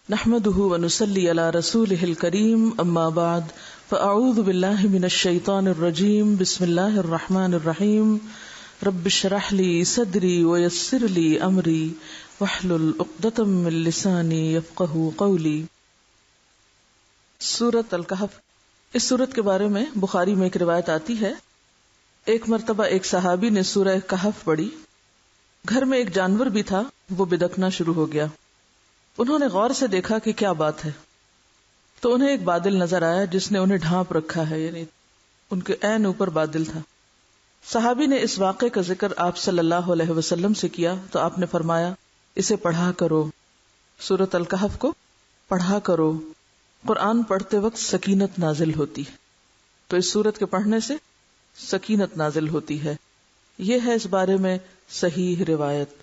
نحمده ونصلي على رسوله الكريم اما بعد فاعوذ بالله من الشيطان الرجيم بسم الله الرحمن الرحيم رب اشرح لي صدري ويسر لي امري واحلل عقدة من لساني يفقهوا قولي۔ سورۃ الکہف، اس سورت کے بارے میں بخاری میں ایک روایت آتی ہے، ایک مرتبہ ایک صحابی نے سورہ کہف پڑھی، گھر میں ایک جانور بھی تھا، وہ بدکنا شروع ہو گیا۔ انہوں نے غور سے دیکھا کہ کیا بات ہے، تو انہیں ایک بادل نظر آیا جس نے انہیں ڈھانپ رکھا ہے، یعنی ان کے عین اوپر بادل تھا۔ صحابی نے اس واقعے کا ذکر آپ صلی اللہ علیہ وسلم سے کیا تو آپ نے فرمایا اسے پڑھا کرو، سورۃ الکہف کو پڑھا کرو، قرآن پڑھتے وقت سکینت نازل ہوتی ہے، تو اس سورت کے پڑھنے سے سکینت نازل ہوتی ہے۔ یہ ہے اس بارے میں صحیح روایت۔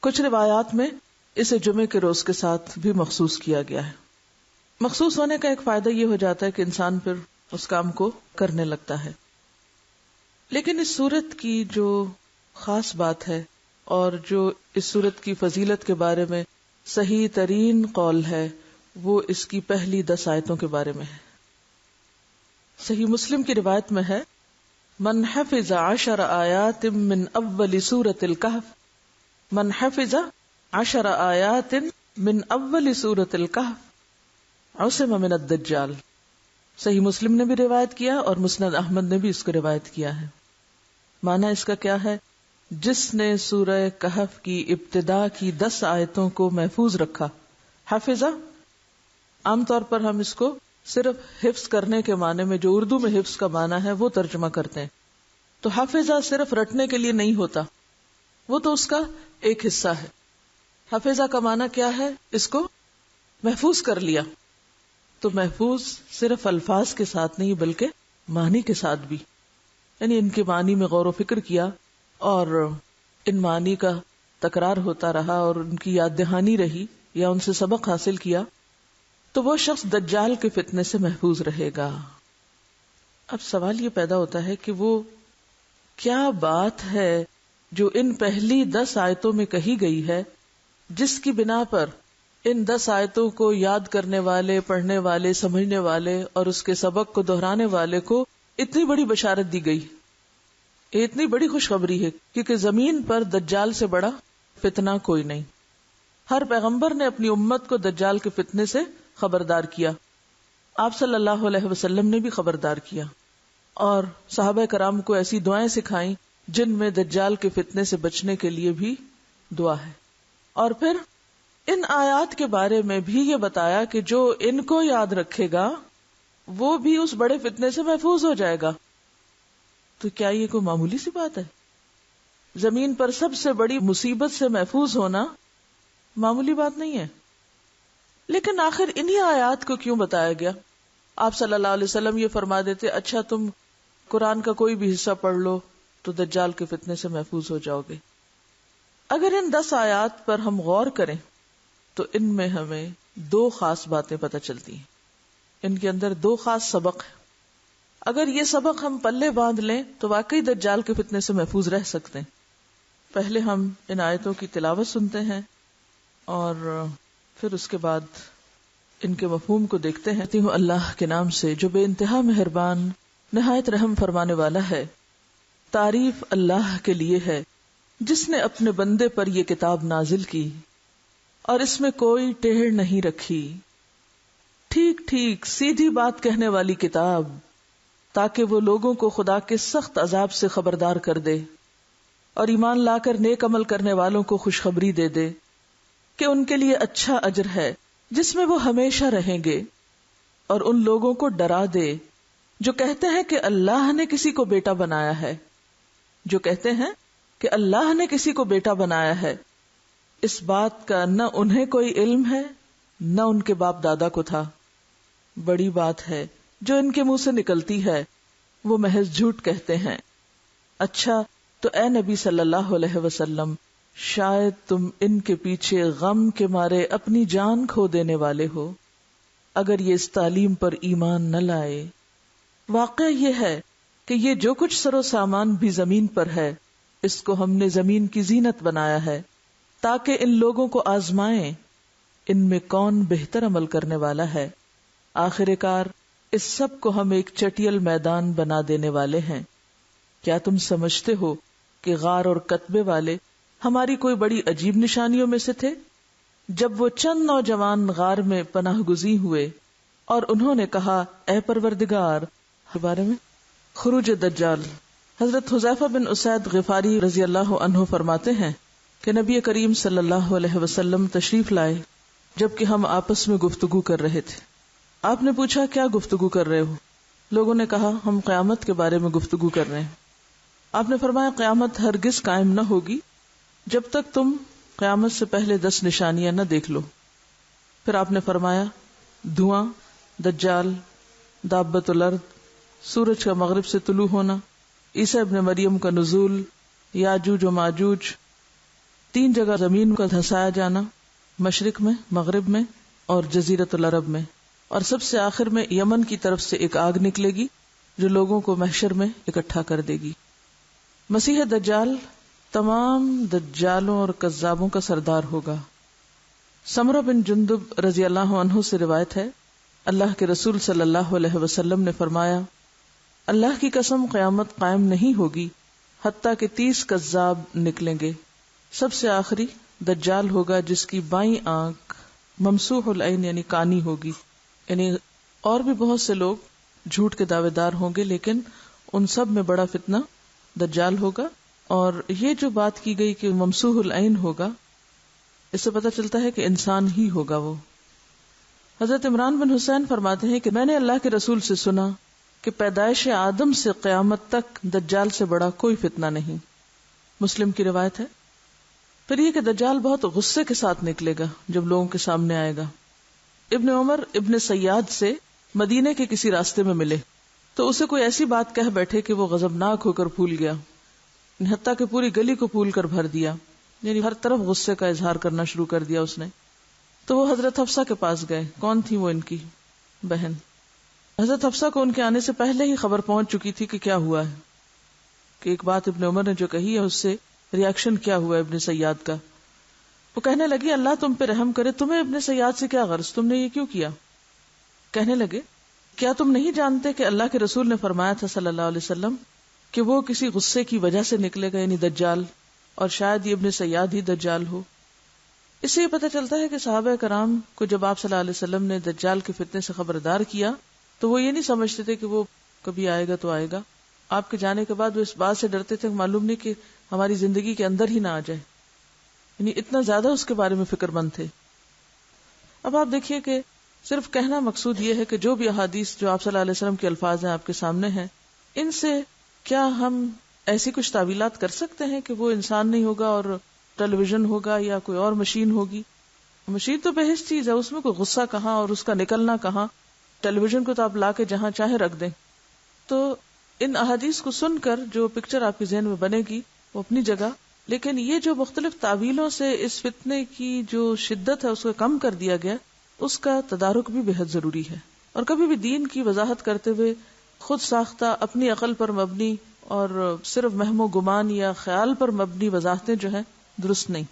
کچھ روایات میں اسے جمعے کے روز کے ساتھ بھی مخصوص کیا گیا ہے۔ مخصوص ہونے کا ایک فائدہ یہ ہو جاتا ہے کہ انسان پھر اس کام کو کرنے لگتا ہے۔ لیکن اس سورت کی جو خاص بات ہے اور جو اس سورت کی فضیلت کے بارے میں صحیح ترین قول ہے، وہ اس کی پہلی 10 آیتوں کے بارے میں ہے۔ صحیح مسلم کی روایت میں ہے، من حفظ 10 آیات من اول سورۃ الکہف، من حفظ 10 آیات من اول سورۃ الکہف عصم من الدجال۔ صحیح مسلم نے بھی روایت کیا اور مسند احمد نے بھی اس کو روایت کیا ہے۔ معنی اس کا کیا ہے؟ جس نے سورہ کہف کی ابتدا کی 10 آیتوں کو محفوظ رکھا۔ حافظہ عام طور پر ہم اس کو صرف حفظ کرنے کے معنی میں، جو اردو میں حفظ کا معنی ہے وہ ترجمہ کرتے ہیں، تو حافظہ صرف رٹنے کے لیے نہیں ہوتا، وہ تو اس کا ایک حصہ ہے۔ حافظہ کا معنی کیا ہے؟ اس کو محفوظ کر لیا، تو محفوظ صرف الفاظ کے ساتھ نہیں بلکہ معنی کے ساتھ بھی، یعنی ان کے معنی میں غور و فکر کیا اور ان معنی کا تکرار ہوتا رہا اور ان کی یاد دہانی رہی یا ان سے سبق حاصل کیا، تو وہ شخص دجال کے فتنے سے محفوظ رہے گا۔ اب سوال یہ پیدا ہوتا ہے کہ وہ کیا بات ہے جو ان پہلی 10 آیتوں میں کہی گئی ہے جس کی بنا پر ان 10 آیتوں کو یاد کرنے والے، پڑھنے والے، سمجھنے والے اور اس کے سبق کو دہرانے والے کو اتنی بڑی بشارت دی گئی؟ یہ اتنی بڑی خوشخبری ہے کیونکہ زمین پر دجال سے بڑا فتنہ کوئی نہیں۔ ہر پیغمبر نے اپنی امت کو دجال کے فتنے سے خبردار کیا، آپ صلی اللہ علیہ وسلم نے بھی خبردار کیا، اور صحابہ کرام کو ایسی دعائیں سکھائیں جن میں دجال کے فتنے سے بچنے کے لیے بھی دعا ہے۔ اور پھر ان آیات کے بارے میں بھی یہ بتایا کہ جو ان کو یاد رکھے گا وہ بھی اس بڑے فتنے سے محفوظ ہو جائے گا۔ تو کیا یہ کوئی معمولی سی بات ہے؟ زمین پر سب سے بڑی مصیبت سے محفوظ ہونا معمولی بات نہیں ہے۔ لیکن آخر انہی آیات کو کیوں بتایا گیا؟ آپ صلی اللہ علیہ وسلم یہ فرما دیتے، اچھا تم قرآن کا کوئی بھی حصہ پڑھ لو تو دجال کے فتنے سے محفوظ ہو جاؤ گے۔ اگر ان 10 آیات پر ہم غور کریں تو ان میں ہمیں 2 خاص باتیں پتہ چلتی ہیں، ان کے اندر 2 خاص سبق ہیں۔ اگر یہ سبق ہم پلے باندھ لیں تو واقعی دجال کے فتنے سے محفوظ رہ سکتے ہیں۔ پہلے ہم ان آیتوں کی تلاوت سنتے ہیں اور پھر اس کے بعد ان کے مفہوم کو دیکھتے ہیں۔ کہتی ہوں اللہ کے نام سے جو بے انتہا مہربان نہایت رحم فرمانے والا ہے۔ تعریف اللہ کے لیے ہے جس نے اپنے بندے پر یہ کتاب نازل کی اور اس میں کوئی ٹیڑھ نہیں رکھی، ٹھیک ٹھیک سیدھی بات کہنے والی کتاب، تاکہ وہ لوگوں کو خدا کے سخت عذاب سے خبردار کر دے اور ایمان لا کر نیک عمل کرنے والوں کو خوشخبری دے دے کہ ان کے لیے اچھا اجر ہے جس میں وہ ہمیشہ رہیں گے، اور ان لوگوں کو ڈرا دے جو کہتے ہیں کہ اللہ نے کسی کو بیٹا بنایا ہے، جو کہتے ہیں کہ اللہ نے کسی کو بیٹا بنایا ہے، اس بات کا نہ انہیں کوئی علم ہے نہ ان کے باپ دادا کو تھا۔ بڑی بات ہے جو ان کے منہ سے نکلتی ہے، وہ محض جھوٹ کہتے ہیں۔ اچھا تو اے نبی صلی اللہ علیہ وسلم، شاید تم ان کے پیچھے غم کے مارے اپنی جان کھو دینے والے ہو اگر یہ اس تعلیم پر ایمان نہ لائے۔ واقعہ یہ ہے کہ یہ جو کچھ سر و سامان بھی زمین پر ہے، اس کو ہم نے زمین کی زینت بنایا ہے تاکہ ان لوگوں کو آزمائیں ان میں کون بہتر عمل کرنے والا ہے؟ آخر کار اس سب کو ہم ایک چٹیل میدان بنا دینے والے ہیں۔ کیا تم سمجھتے ہو کہ غار اور کتبے والے ہماری کوئی بڑی عجیب نشانیوں میں سے تھے؟ جب وہ چند نوجوان غار میں پناہ گزین ہوئے اور انہوں نے کہا اے پروردگار، کے بارے میں خروج دجال، حضرت حذیفہ بن اسید غفاری رضی اللہ عنہ فرماتے ہیں کہ نبی کریم صلی اللہ علیہ وسلم تشریف لائے جبکہ ہم آپس میں گفتگو کر رہے تھے۔ آپ نے پوچھا کیا گفتگو کر رہے ہو؟ لوگوں نے کہا ہم قیامت کے بارے میں گفتگو کر رہے ہیں۔ آپ نے فرمایا قیامت ہرگز قائم نہ ہوگی جب تک تم قیامت سے پہلے 10 نشانیاں نہ دیکھ لو۔ پھر آپ نے فرمایا دھواں، دجال، دابۃ الارض، سورج کا مغرب سے طلوع ہونا، عیسیٰ ابن مریم کا نزول، یاجوج و ماجوج، 3 جگہ زمین کا دھسایا جانا، مشرق میں، مغرب میں اور جزیرۃ العرب میں، اور سب سے آخر میں یمن کی طرف سے ایک آگ نکلے گی جو لوگوں کو محشر میں اکٹھا کر دے گی۔ مسیح دجال تمام دجالوں اور کذابوں کا سردار ہوگا۔ سمرہ بن جندب رضی اللہ عنہ سے روایت ہے، اللہ کے رسول صلی اللہ علیہ وسلم نے فرمایا اللہ کی قسم قیامت قائم نہیں ہوگی حتیٰ کہ 30 کذاب نکلیں گے۔ سب سے آخری دجال ہوگا جس کی بائیں آنکھ ممسوح العین یعنی کانی ہوگی، یعنی اور بھی بہت سے لوگ جھوٹ کے دعوے دار ہوں گے لیکن ان سب میں بڑا فتنہ دجال ہوگا۔ اور یہ جو بات کی گئی کہ ممسوح العین ہوگا، اس سے پتہ چلتا ہے کہ انسان ہی ہوگا وہ۔ حضرت عمران بن حسین فرماتے ہیں کہ میں نے اللہ کے رسول سے سنا کہ پیدائش آدم سے قیامت تک دجال سے بڑا کوئی فتنہ نہیں۔ مسلم کی روایت ہے۔ پھر یہ کہ دجال بہت غصے کے ساتھ نکلے گا جب لوگوں کے سامنے آئے گا۔ ابن عمر ابن سیاد سے مدینے کے کسی راستے میں ملے تو اسے کوئی ایسی بات کہہ بیٹھے کہ وہ غضبناک ہو کر پھول گیا، حتیٰ کہ پوری گلی کو پھول کر بھر دیا، یعنی ہر طرف غصے کا اظہار کرنا شروع کر دیا اس نے۔ تو وہ حضرت حفصہ کے پاس گئے۔ کون تھی وہ؟ ان کی بہن۔ حضرت حفصہ کو ان کے آنے سے پہلے ہی خبر پہنچ چکی تھی کہ کیا ہوا ہے، کہ ایک بات ابن عمر نے جو کہی ہے اس سے ریاکشن کیا ہوا ہے ابن سیاد کا۔ وہ کہنے لگی اللہ تم پہ رحم کرے، تمہیں ابن سیاد سے کیا غرض، تم نے یہ کیوں کیا؟ کہنے لگے کیا تم نہیں جانتے کہ اللہ کے رسول نے فرمایا تھا صلی اللہ علیہ وسلم کہ وہ کسی غصے کی وجہ سے نکلے گا، یعنی دجال، اور شاید یہ ابن سیاد ہی دجال ہو۔ اس سے یہ پتہ چلتا ہے کہ صحابہ کرام کو جب آپ صلی اللہ علیہ وسلم نے دجال کے فتنے سے خبردار کیا تو وہ یہ نہیں سمجھتے تھے کہ وہ کبھی آئے گا تو آئے گا۔ آپ کے جانے کے بعد وہ اس بات سے ڈرتے تھے کہ معلوم نہیں کہ ہماری زندگی کے اندر ہی نہ آ جائے، یعنی اتنا زیادہ اس کے بارے میں فکر مند تھے۔ اب آپ دیکھیے کہ صرف کہنا مقصود یہ ہے کہ جو بھی احادیث جو آپ صلی اللہ علیہ وسلم کے الفاظ ہیں آپ کے سامنے ہیں، ان سے کیا ہم ایسی کچھ تعویلات کر سکتے ہیں کہ وہ انسان نہیں ہوگا اور ٹیلی ویژن ہوگا یا کوئی اور مشین ہوگی؟ مشین تو بحث چیز ہے، اس میں کوئی غصہ کہاں اور اس کا نکلنا کہاں۔ ٹیلی ویژن کو تو آپ لا کے جہاں چاہے رکھ دیں۔ تو ان احادیث کو سن کر جو پکچر آپ کے ذہن میں بنے گی وہ اپنی جگہ، لیکن یہ جو مختلف تعویلوں سے اس فتنے کی جو شدت ہے اس کو کم کر دیا گیا، اس کا تدارک بھی بہت ضروری ہے۔ اور کبھی بھی دین کی وضاحت کرتے ہوئے خود ساختہ اپنی عقل پر مبنی اور صرف وہم و گمان یا خیال پر مبنی وضاحتیں جو ہیں درست نہیں۔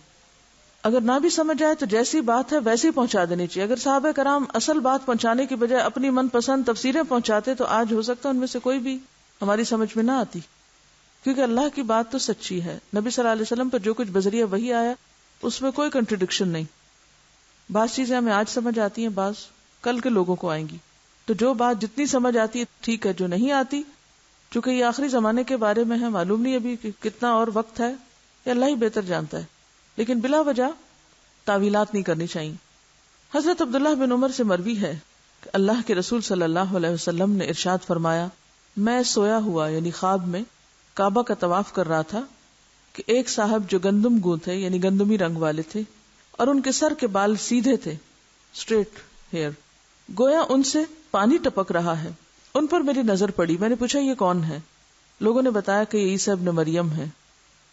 اگر نہ بھی سمجھ آئے تو جیسی بات ہے ویسی پہنچا دینی چاہیے۔ اگر صحابہ کرام اصل بات پہنچانے کی بجائے اپنی من پسند تفسیریں پہنچاتے تو آج ہو سکتا ہے ان میں سے کوئی بھی ہماری سمجھ میں نہ آتی، کیونکہ اللہ کی بات تو سچی ہے۔ نبی صلی اللہ علیہ وسلم پر جو کچھ بذریعہ وحی آیا اس میں کوئی کنٹرڈکشن نہیں۔ بعض چیزیں ہمیں آج سمجھ آتی ہیں، بعض کل کے لوگوں کو آئیں گی، تو جو بات جتنی سمجھ آتی ہے ٹھیک ہے، جو نہیں آتی چونکہ یہ آخری زمانے کے بارے میں ہے، معلوم نہیں ابھی کتنا اور وقت ہے، یہ اللہ ہی بہتر جانتا ہے، لیکن بلا وجہ تعویلات نہیں کرنی چاہیے۔ حضرت عبداللہ بن عمر سے مروی ہے کہ اللہ کے رسول صلی اللہ علیہ وسلم نے ارشاد فرمایا، میں سویا ہوا یعنی خواب میں کعبہ کا طواف کر رہا تھا کہ ایک صاحب جو گندم گوں تھے یعنی گندمی رنگ والے تھے اور ان کے سر کے بال سیدھے تھے، اسٹریٹ ہیئر، گویا ان سے پانی ٹپک رہا ہے۔ ان پر میری نظر پڑی، میں نے پوچھا یہ کون ہے؟ لوگوں نے بتایا کہ یہ عیسیٰ ابن مریم ہے۔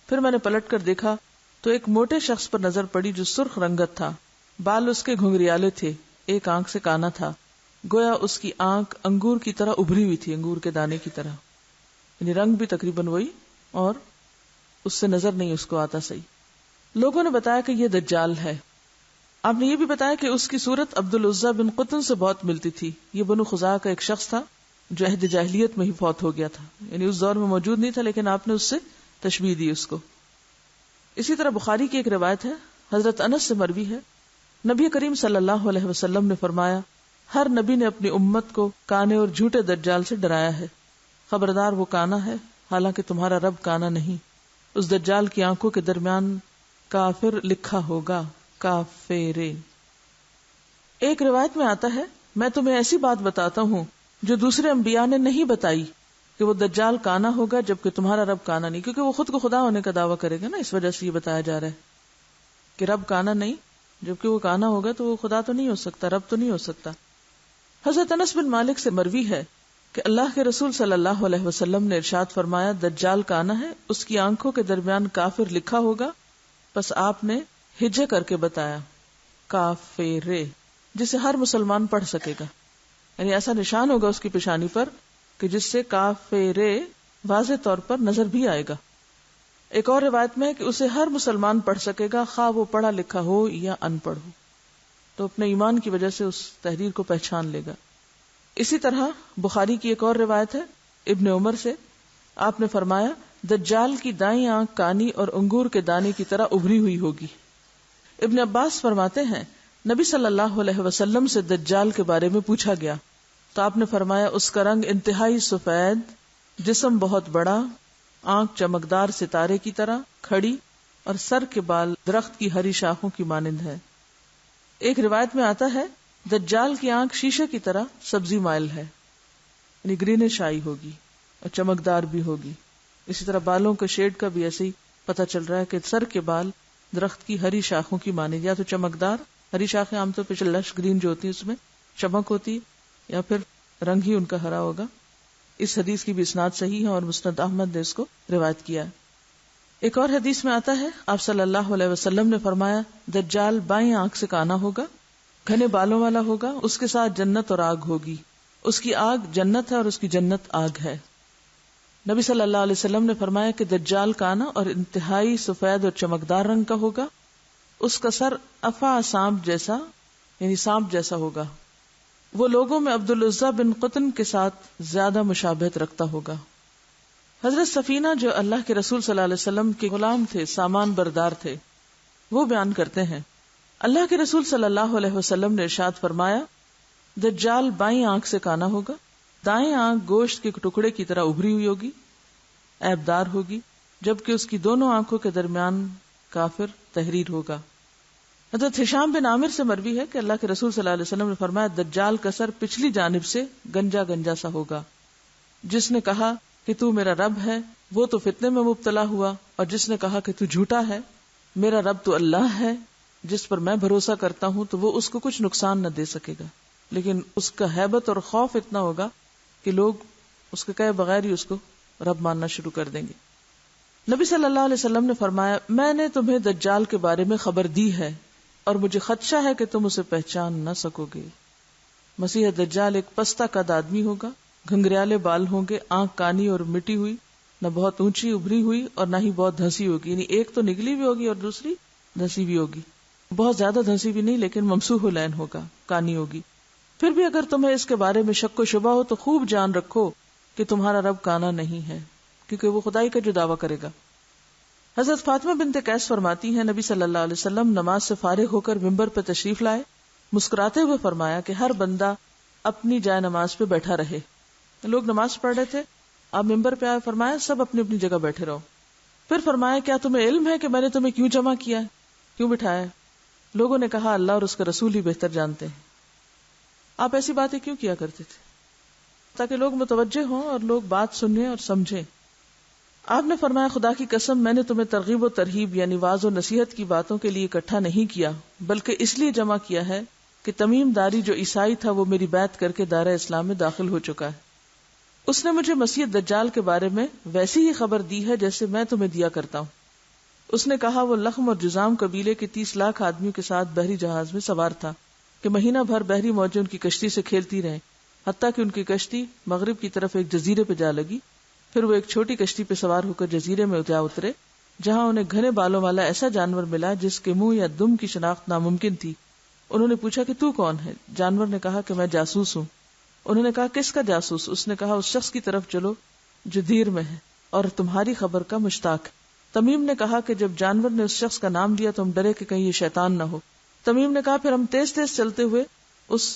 پھر میں نے پلٹ کر دیکھا تو ایک موٹے شخص پر نظر پڑی جو سرخ رنگت تھا، بال اس کے گھنگریالے تھے، ایک آنکھ سے کانا تھا، گویا اس کی آنکھ انگور کی طرح ابھری ہوئی تھی، انگور کے دانے کی طرح، یعنی رنگ بھی تقریباً وہی، اور اس سے نظر نہیں اس کو آتا صحیح۔ لوگوں نے بتایا کہ یہ دجال ہے۔ آپ نے یہ بھی بتایا کہ اس کی صورت عبد العزیٰ بن قطن سے بہت ملتی تھی. یہ بنو خزاعہ کا ایک شخص تھا جو عہد جاہلیت میں ہی فوت ہو گیا تھا، یعنی اس دور میں موجود نہیں تھا، لیکن آپ نے اس سے تشبیہ دی اس کو. اسی طرح بخاری کی ایک روایت ہے، حضرت انس سے مروی ہے، نبی کریم صلی اللہ علیہ وسلم نے فرمایا، ہر نبی نے اپنی امت کو کانے اور جھوٹے دجال سے ڈرایا ہے. خبردار وہ کانا ہے، حالانکہ تمہارا رب کانا نہیں. اس دجال کی آنکھوں کے درمیان کافر لکھا ہوگا، کافرے. ایک روایت میں آتا ہے، میں تمہیں ایسی بات بتاتا ہوں جو دوسرے انبیاء نے نہیں بتائی، کہ وہ دجال کانا ہوگا جبکہ تمہارا رب کانا نہیں. کیونکہ وہ خود کو خدا ہونے کا دعویٰ کرے گا نا، اس وجہ سے یہ بتایا جا رہا ہے کہ رب کانا نہیں، جبکہ وہ کانا ہوگا تو وہ خدا تو نہیں ہو سکتا، رب تو نہیں ہو سکتا. حضرت انس بن مالک سے مروی ہے کہ اللہ کے رسول صلی اللہ علیہ وسلم نے ارشاد فرمایا، دجال کانا ہے، اس کی آنکھوں کے درمیان کافر لکھا ہوگا. پس آپ نے ہجے کر کے بتایا، کافرے، جسے ہر مسلمان پڑھ سکے گا، یعنی ایسا نشان ہوگا اس کی پیشانی پر کہ جس سے کافرے واضح طور پر نظر بھی آئے گا. ایک اور روایت میں ہے کہ اسے ہر مسلمان پڑھ سکے گا، خواہ وہ پڑھا لکھا ہو یا ان پڑھ ہو، تو اپنے ایمان کی وجہ سے اس تحریر کو پہچان لے گا. اسی طرح بخاری کی ایک اور روایت ہے ابن عمر سے، آپ نے فرمایا، دجال کی دائیں آنکھ کانی اور انگور کے دانے کی طرح ابھری ہوئی ہوگی. ابن عباس فرماتے ہیں، نبی صلی اللہ علیہ وسلم سے دجال کے بارے میں پوچھا گیا تو آپ نے فرمایا، اس کا رنگ انتہائی سفید، جسم بہت بڑا، آنکھ چمکدار ستارے کی طرح کھڑی، اور سر کے بال درخت کی ہری شاخوں کی مانند ہے. ایک روایت میں آتا ہے، دجال کی آنکھ شیشے کی طرح سبزی مائل ہے، یعنی گرینش آئی ہوگی اور چمکدار بھی ہوگی. اسی طرح بالوں کے شیڈ کا بھی ایسے ہی پتہ چل رہا ہے کہ سر کے بال درخت کی ہری شاخوں کی مانند، یا تو چمکدار، ہری شاخیں عام طور پہ لش گرین جو ہوتی ہے اس میں چمک ہوتی، یا پھر رنگ ہی ان کا ہرا ہوگا. اس حدیث کی بھی اسناد صحیح ہے اور مسند احمد نے اس کو روایت کیا ہے. ایک اور حدیث میں آتا ہے، آپ صلی اللہ علیہ وسلم نے فرمایا، دجال بائیں آنکھ سے کانا ہوگا، گھنے بالوں والا ہوگا، اس کے ساتھ جنت اور آگ ہوگی، اس کی آگ جنت ہے اور اس کی جنت آگ ہے. نبی صلی اللہ علیہ وسلم نے فرمایا کہ دجال کانا اور انتہائی سفید اور چمکدار رنگ کا ہوگا، اس کا سر افا سانپ جیسا، یعنی سانپ جیسا ہوگا. وہ لوگوں میں عبد العزیٰ بن قطن کے ساتھ زیادہ مشابہت رکھتا ہوگا. حضرت سفینہ جو اللہ کے رسول صلی اللہ علیہ وسلم کے غلام تھے، سامان بردار تھے، وہ بیان کرتے ہیں، اللہ کے رسول صلی اللہ علیہ وسلم نے ارشاد فرمایا، دجال بائیں آنکھ سے کانا ہوگا، دائیں آنکھ گوشت کے ٹکڑے کی طرح ابھری ہوئی ہوگی، عیبدار ہوگی، جبکہ اس کی دونوں آنکھوں کے درمیان کافر تحریر ہوگا. حضرت ہشام بن عامر سے مروی ہے کہ اللہ کے رسول صلی اللہ علیہ وسلم نے فرمایا، دجال کا سر پچھلی جانب سے گنجا گنجا سا ہوگا. جس نے کہا کہ تو میرا رب ہے وہ تو فتنے میں مبتلا ہوا، اور جس نے کہا کہ تو جھوٹا ہے، میرا رب تو اللہ ہے جس پر میں بھروسہ کرتا ہوں، تو وہ اس کو کچھ نقصان نہ دے سکے گا، لیکن اس کا ہیبت اور خوف اتنا ہوگا کہ لوگ اس کے کہے بغیر ہی اس کو رب ماننا شروع کر دیں گے. نبی صلی اللہ علیہ وسلم نے فرمایا، میں نے تمہیں دجال کے بارے میں خبر دی ہے اور مجھے خدشہ ہے کہ تم اسے پہچان نہ سکو گے. مسیح دجال ایک پستہ قد آدمی ہوگا، گھنگریالے بال ہوں گے، آنکھ کانی اور مٹی ہوئی، نہ بہت اونچی ابھری ہوئی اور نہ ہی بہت دھنسی ہوگی، یعنی ایک تو نگلی بھی ہوگی اور دوسری دھنسی بھی ہوگی. بہت زیادہ دھنسی بھی نہیں، لیکن ممسوح العین ہوگا، کانی ہوگی. پھر بھی اگر تمہیں اس کے بارے میں شک و شبہ ہو تو خوب جان رکھو کہ تمہارا رب کانا نہیں ہے، کیونکہ وہ خدائی کا جو دعویٰ کرے گا. حضرت فاطمہ بنت قیس فرماتی ہیں، نبی صلی اللہ علیہ وسلم نماز سے فارغ ہو کر ممبر پہ تشریف لائے، مسکراتے ہوئے فرمایا کہ ہر بندہ اپنی جائے نماز پہ بیٹھا رہے. لوگ نماز پڑھ رہے تھے، آپ ممبر پہ آئے، فرمایا سب اپنی اپنی جگہ بیٹھے رہو. پھر فرمایا، کیا تمہیں علم ہے کہ میں نے تمہیں کیوں جمع کیا ہے، کیوں بٹھایا ہے؟ لوگوں نے کہا، اللہ اور اس کا رسول ہی بہتر جانتے ہیں. آپ ایسی باتیں کیوں کیا کرتے تھے؟ تاکہ لوگ متوجہ ہوں اور لوگ بات سنیں اور سمجھیں. آپ نے فرمایا، خدا کی قسم میں نے تمہیں ترغیب و ترہیب یعنی واعظ و نصیحت کی باتوں کے لیے اکٹھا نہیں کیا، بلکہ اس لیے جمع کیا ہے کہ تمیم داری جو عیسائی تھا وہ میری بیعت کر کے دائرہ اسلام میں داخل ہو چکا ہے. اس نے مجھے مسیح دجال کے بارے میں ویسی ہی خبر دی ہے جیسے میں تمہیں دیا کرتا ہوں. اس نے کہا، وہ لخم اور جزام قبیلے کے 30 لاکھ آدمیوں کے ساتھ بحری جہاز میں سوار تھا کہ مہینہ بھر بحری موجیں ان کی کشتی سے کھیلتی رہیں، حتیٰ کہ ان کی کشتی مغرب کی طرف ایک جزیرے پہ جا لگی. پھر وہ ایک چھوٹی کشتی پہ سوار ہو کر جزیرے میں جا اترے، جہاں انہیں گھنے بالوں والا ایسا جانور ملا جس کے منہ یا دم کی شناخت ناممکن تھی. انہوں نے پوچھا کہ تو کون ہے؟ جانور نے کہا کہ میں جاسوس ہوں۔ انہوں نے کہا کس کا جاسوس؟ اس نے کہا اس شخص کی طرف چلو جو دیر میں ہے اور تمہاری خبر کا مشتاق ہے۔ تمیم نے کہا کہ جب جانور نے اس شخص کا نام لیا تو ہم ڈرے کہ کہیں یہ شیطان نہ ہو۔ تمیم نے کہا پھر ہم تیز تیز چلتے ہوئے اس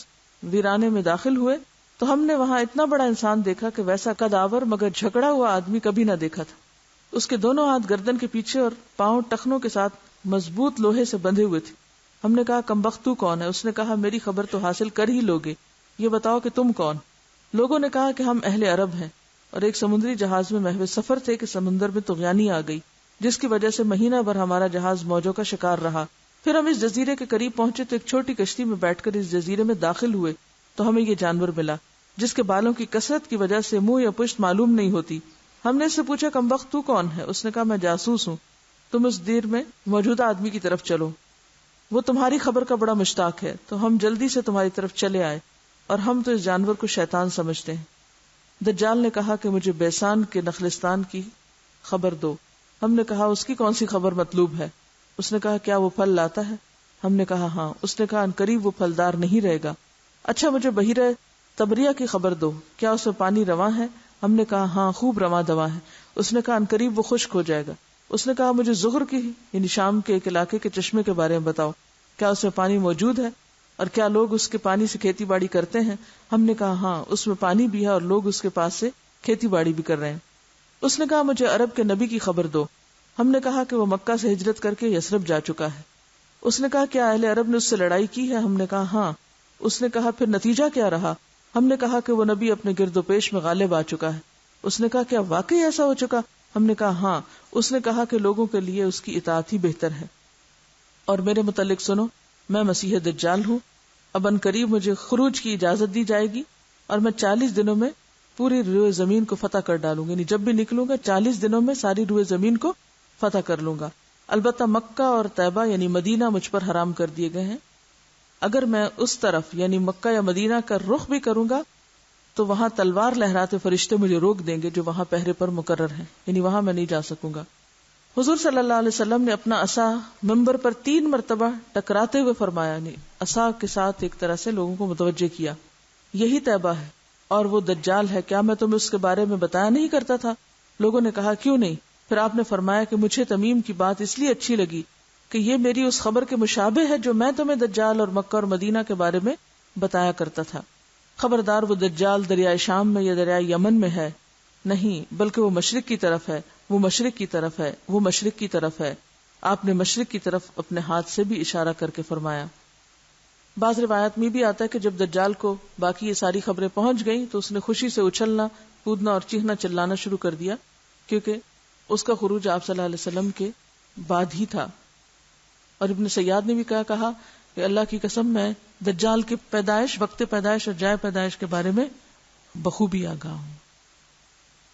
ویرانے میں داخل ہوئے تو ہم نے وہاں اتنا بڑا انسان دیکھا کہ ویسا قدآور مگر جھگڑا ہوا آدمی کبھی نہ دیکھا تھا۔ اس کے دونوں ہاتھ گردن کے پیچھے اور پاؤں ٹخنوں کے ساتھ مضبوط لوہے سے بندھے ہوئے تھے۔ ہم نے کہا کمبخت تو کون ہے؟ اس نے کہا میری خبر تو حاصل کر ہی لوگے، یہ بتاؤ کہ تم کون؟ لوگوں نے کہا کہ ہم اہل عرب ہیں اور ایک سمندری جہاز میں محو سفر تھے کہ سمندر میں طغیانی آ گئی، جس کی وجہ سے مہینہ بھر ہمارا جہاز موجوں کا شکار رہا۔ پھر ہم اس جزیرے کے قریب پہنچے تو ایک چھوٹی کشتی میں بیٹھ کر اس جزیرے میں داخل ہوئے تو ہمیں یہ جانور ملا جس کے بالوں کی کثرت کی وجہ سے منہ یا پشت معلوم نہیں ہوتی۔ ہم نے اس سے پوچھا کمبخت تو کون ہے؟ اس نے کہا میں جاسوس ہوں، تم اس دیر میں موجودہ آدمی کی طرف چلو، وہ تمہاری خبر کا بڑا مشتاق ہے۔ تو ہم جلدی سے تمہاری طرف چلے آئے اور ہم تو اس جانور کو شیطان سمجھتے ہیں۔ دجال نے کہا کہ مجھے بیسان کے نخلستان کی خبر دو۔ ہم نے کہا اس کی کون سی خبر مطلوب ہے؟ اس نے کہا کیا وہ پھل لاتا ہے؟ ہم نے کہا ہاں۔ اس نے کہا عنقریب وہ پھلدار نہیں رہے گا۔ اچھا مجھے بحیرہ تبریہ کی خبر دو، کیا اس میں پانی رواں ہے؟ ہم نے کہا ہاں خوب رواں دواں ہے۔ اس نے کہا عنقریب وہ خشک ہو جائے گا۔ اس نے کہا مجھے زغر کی یعنی شام کے ایک علاقے کے چشمے کے بارے میں بتاؤ، کیا اس میں پانی موجود ہے اور کیا لوگ اس کے پانی سے کھیتی باڑی کرتے ہیں؟ ہم نے کہا ہاں اس میں پانی بھی ہے اور لوگ اس کے پاس سے کھیتی باڑی بھی کر رہے ہیں۔ اس نے کہا مجھے عرب کے نبی کی خبر دو۔ ہم نے کہا کہ وہ مکہ سے ہجرت کر کے یثرب جا چکا ہے۔ اس نے کہا کیا اہل عرب نے اس سے لڑائی کی ہے؟ ہم نے کہا ہاں۔ اس نے کہا پھر نتیجہ کیا رہا؟ ہم نے کہا کہ وہ نبی اپنے گرد و پیش میں غالب آ چکا ہے۔ اس نے کہا کیا واقعی ایسا ہو چکا؟ ہم نے کہا ہاں۔ اس نے کہا کہ لوگوں کے لیے اس کی اطاعت ہی بہتر ہے، اور میرے متعلق سنو، میں مسیح دجال ہوں، اب ان قریب مجھے خروج کی اجازت دی جائے گی اور میں 40 دنوں میں پوری روئے زمین کو فتح کر ڈالوں گا، یعنی جب بھی نکلوں گا 40 دنوں میں ساری روئے زمین کو فتح کر لوں گا۔ البتہ مکہ اور طیبہ یعنی مدینہ مجھ پر حرام کر دیے گئے ہیں، اگر میں اس طرف یعنی مکہ یا مدینہ کا رخ بھی کروں گا تو وہاں تلوار لہراتے فرشتے مجھے روک دیں گے جو وہاں پہرے پر مقرر ہیں، یعنی وہاں میں نہیں جا سکوں گا۔ حضور صلی اللہ علیہ وسلم نے اپنا عصا منبر پر 3 مرتبہ ٹکراتے ہوئے فرمایا، یعنی عصا کے ساتھ ایک طرح سے لوگوں کو متوجہ کیا، یہی طیبہ ہے اور وہ دجال ہے، کیا میں تمہیں اس کے بارے میں بتایا نہیں کرتا تھا؟ لوگوں نے کہا کیوں نہیں؟ پھر آپ نے فرمایا کہ مجھے تمیم کی بات اس لیے اچھی لگی کہ یہ میری اس خبر کے مشابہ ہے جو میں تمہیں دجال اور مکہ اور مدینہ کے بارے میں بتایا کرتا تھا۔ خبردار وہ دجال دریائے شام میں یا دریائے یمن میں ہے نہیں، بلکہ وہ مشرق کی طرف ہے، وہ مشرق کی طرف ہے، وہ مشرق کی طرف ہے۔ آپ نے مشرق کی طرف اپنے ہاتھ سے بھی اشارہ کر کے فرمایا۔ بعض روایات میں بھی آتا ہے کہ جب دجال کو باقی یہ ساری خبریں پہنچ گئیں تو اس نے خوشی سے اچھلنا، کودنا اور چیخنا چلانا شروع کر دیا، کیونکہ اس کا خروج آپ صلی اللہ علیہ وسلم کے بعد ہی تھا۔ اور ابن سیاد نے بھی کہا کہ اللہ کی قسم میں دجال کی پیدائش، وقت پیدائش اور جائے پیدائش کے بارے میں بخوبی آگاہ ہوں۔